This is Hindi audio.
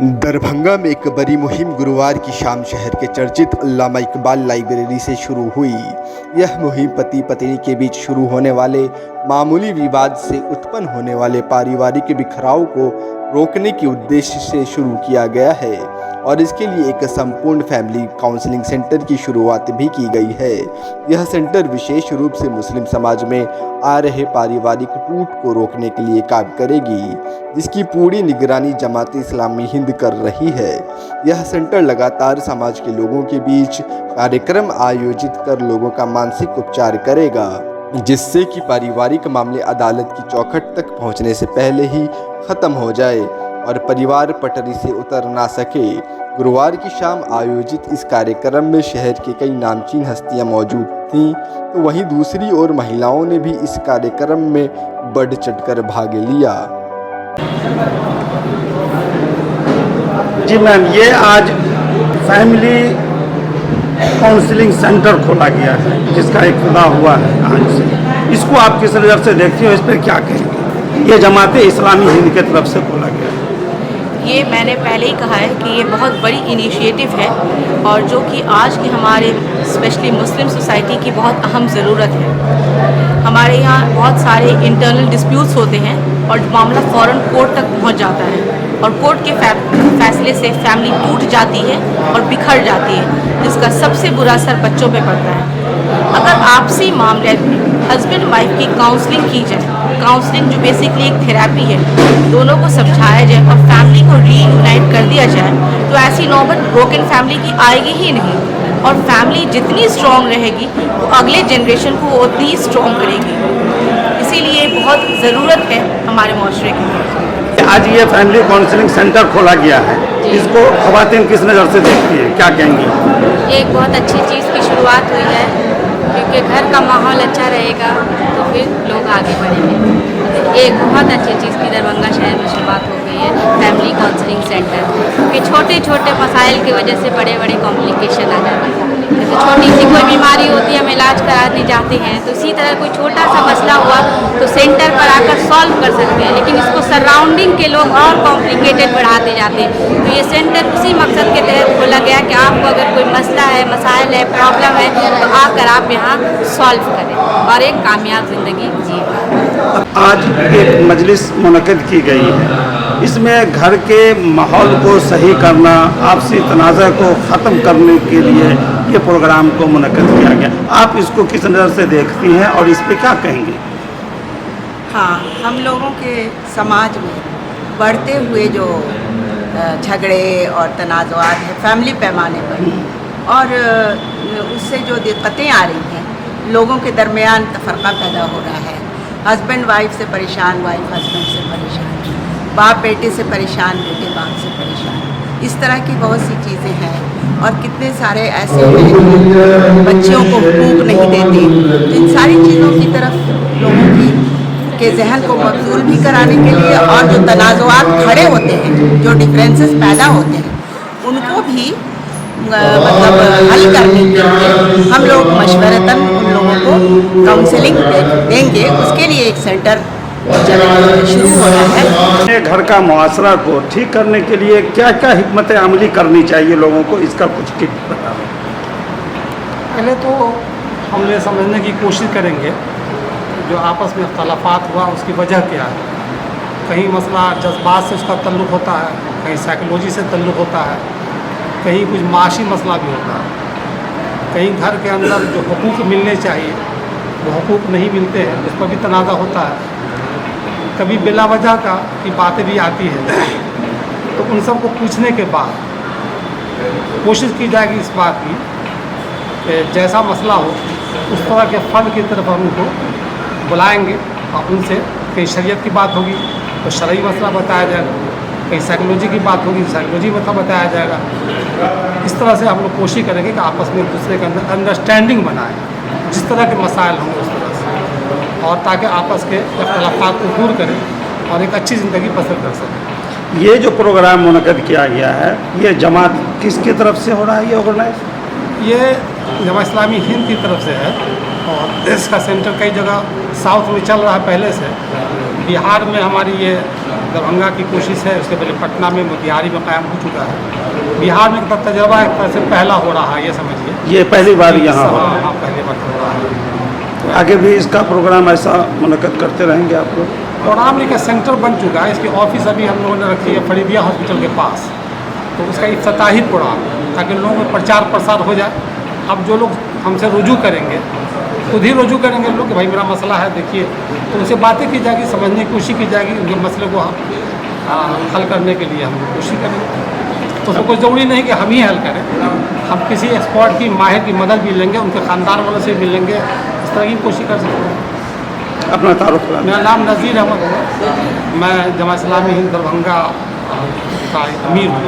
दरभंगा में एक बड़ी मुहिम गुरुवार की शाम शहर के चर्चित अल्लामा इकबाल लाइब्रेरी से शुरू हुई। यह मुहिम पति पत्नी के बीच शुरू होने वाले मामूली विवाद से उत्पन्न होने वाले पारिवारिक बिखराव को रोकने के उद्देश्य से शुरू किया गया है और इसके लिए एक संपूर्ण फैमिली काउंसलिंग सेंटर की शुरुआत भी की गई है। यह सेंटर विशेष रूप से मुस्लिम समाज में आ रहे पारिवारिक टूट को रोकने के लिए काम करेगी, जिसकी पूरी निगरानी जमात इस्लामी हिंद कर रही है। यह सेंटर लगातार समाज के लोगों के बीच कार्यक्रम आयोजित कर लोगों का मानसिक उपचार करेगा, जिससे कि पारिवारिक मामले अदालत की चौखट तक पहुंचने से पहले ही खत्म हो जाए और परिवार पटरी से उतर ना सके। गुरुवार की शाम आयोजित इस कार्यक्रम में शहर के कई नामचीन हस्तियां मौजूद थीं, तो वहीं दूसरी ओर महिलाओं ने भी इस कार्यक्रम में बढ़ चढ़कर भाग लिया। जी मैम, ये आज फैमिली काउंसलिंग सेंटर खोला गया है जिसका इफ्तिताह हुआ है आज से। इसको आप किस नज़र से देखती हो, इस पर क्या कहेंगे? ये जमात इस्लामी हिंद की तरफ से खोला गया है। ये मैंने पहले ही कहा है कि ये बहुत बड़ी इनिशिएटिव है और जो कि आज की हमारे स्पेशली मुस्लिम सोसाइटी की बहुत अहम ज़रूरत है। हमारे यहाँ बहुत सारे इंटरनल डिस्प्यूट्स होते हैं और मामला फ़ौरन कोर्ट तक पहुँच जाता है और कोर्ट के फैसले से फैमिली टूट जाती है और बिखर जाती है, जिसका सबसे बुरा असर बच्चों पे पड़ता है। अगर आपसी मामले में हस्बैंड वाइफ की काउंसलिंग की जाए, काउंसलिंग जो बेसिकली एक थेरेपी है, दोनों को समझाया जाए और फैमिली को रीयूनाइट कर दिया जाए, तो ऐसी नौबत ब्रोकन फैमिली की आएगी ही नहीं और फैमिली जितनी स्ट्रॉन्ग रहेगी वो अगले जनरेशन को उतनी स्ट्रॉन्ग करेगी। इसीलिए बहुत ज़रूरत है हमारे माशरे की। आज ये फैमिली काउंसलिंग सेंटर खोला गया है, इसको ख़वातीन किस नज़र से देखती है, क्या कहेंगी? ये एक बहुत अच्छी चीज़ की शुरुआत हुई है, क्योंकि घर का माहौल अच्छा रहेगा तो फिर लोग आगे बढ़ेंगे। एक बहुत अच्छी चीज़ की दरभंगा शहर में शुरुआत हो गई है फैमिली काउंसलिंग सेंटर, क्योंकि छोटे छोटे मसाइल की वजह से बड़े बड़े कॉम्प्लिकेशन आ जाते हैं। जैसे छोटी सी कोई बीमारी होती है, हम इलाज कराने जाते हैं, तो इसी तरह कोई छोटा सा मसला हुआ तो सेंटर पर आकर सॉल्व कर सकते हैं, लेकिन इसको सराउंडिंग के लोग और कॉम्प्लिकेटेड बढ़ाते जाते हैं। तो ये सेंटर उसी मकसद के तहत खोला गया कि आपको अगर कोई मसला है, मसाइल है, प्रॉब्लम है, तो आकर आप यहाँ सॉल्व करें और एक कामयाब ज़िंदगी जिए। आज एक मजलिस मुनक़िद की गई है, इसमें घर के माहौल को सही करना, आपसी तनाज़ा को ख़त्म करने के लिए ये प्रोग्राम को मुनक़िद किया गया। आप इसको किस नज़र से देखती हैं और इस पर क्या कहेंगे? हाँ, हम लोगों के समाज में बढ़ते हुए जो झगड़े और तनाज़ात हैं फैमिली पैमाने पर, और उससे जो दिक्कतें आ रही हैं, लोगों के दरमियान तफरका पैदा हो रहा है। हस्बैंड वाइफ से परेशान, वाइफ हस्बैंड से परेशान, बाप बेटे से परेशान, बेटे बाप से परेशान। इस तरह की बहुत सी चीज़ें हैं और कितने सारे ऐसे हैं बच्चियों को हुकूक नहीं देते। तो इन सारी चीज़ों की तरफ लोगों के जहन को मबजूल भी कराने के लिए और जो तनाज़ात खड़े होते हैं, जो डिफरेंसेस पैदा होते हैं, उनको भी मतलब हल करने के लिए हम लोग मशवरतन उन लोगों को काउंसलिंग देंगे। उसके लिए एक सेंटर शुरू हो रहा है। घर का मुआशरा को ठीक करने के लिए क्या क्या हिकमत अमली करनी चाहिए लोगों को, इसका कुछ टिप बताओ। पहले तो हम ये समझने की कोशिश करेंगे जो आपस में इख्तलाफात हुआ उसकी वजह क्या है। कहीं मसला जज्बात से उसका तल्लुक़ होता है, कहीं साइकोलॉजी से तल्लुक़ होता है, कहीं कुछ माशी मसला भी होता है, कहीं घर के अंदर जो हुकूक मिलने चाहिए वो हुकूक नहीं मिलते हैं, उस पर भी तनाज़ा होता है। कभी बिला वजह का की बातें भी आती हैं, तो उन सब को पूछने के बाद कोशिश की जाएगी इस बात की कि जैसा मसला हो उस तरह के फ़र्द की तरफ हम उनको बुलाएंगे और उनसे कहीं शरीयत की बात होगी तो शरई मसला बताया जाएगा, कहीं साइकोलॉजी की बात होगी साइकोलॉजी मतलब बताया जाएगा। इस तरह से हम लोग कोशिश करेंगे कि आपस में एक दूसरे के अंदर अंडरस्टैंडिंग बनाएं, जिस तरह के मसाइल होंगे उस तरह से, और ताकि आपस के इख्तलाफात को दूर करें और एक अच्छी ज़िंदगी बसर कर सकें। ये जो प्रोग्राम मुनक़िद किया गया है, ये जमात किसकी तरफ से हो रहा है, ये ऑर्गेनाइज? ये जमात इस्लामी हिंद की तरफ से है और इसका सेंटर कई जगह साउथ में चल रहा है पहले से। बिहार में हमारी ये दरभंगा की कोशिश है, उससे पहले पटना में, मोतिहारी में कायम हो चुका है। बिहार में एक तजर्बा एक तरह से पहला हो रहा है, ये समझिए। ये पहली बार यहाँ हो रहा हाँ है। हाँ, पहली बार हो रहा है। आगे भी इसका प्रोग्राम ऐसा मुनक़द करते रहेंगे आप लोग? प्रोग्राम का सेंटर बन चुका है, इसकी ऑफिस अभी हम लोगों ने रखी है फरीदिया हॉस्पिटल के पास। तो उसका इफ्तिताही प्रोग्राम, ताकि लोगों में प्रचार प्रसार हो जाए। अब जो लोग हमसे रुजू करेंगे, खुद ही रुजू करेंगे लोग कि भाई मेरा मसला है, देखिए, तो उनसे बातें की जाएगी, समझने की कोशिश की जाएगी, उनके मसले को हल करने के लिए हम लोग कोशिश करेंगे। तो उसमें कोई ज़रूरी नहीं कि हम ही हल करें, हम किसी एक्सपर्ट की, माहिर की मदद भी लेंगे, उनके ख़ानदान वालों से भी लेंगे, इस तरह की कोशिश कर सकते हैं। अपना तारुफ कराना। मेरा नाम नज़ीर अहमद है, मैं जमात इस्लामी हिंद दरभंगा का अमीर हूँ।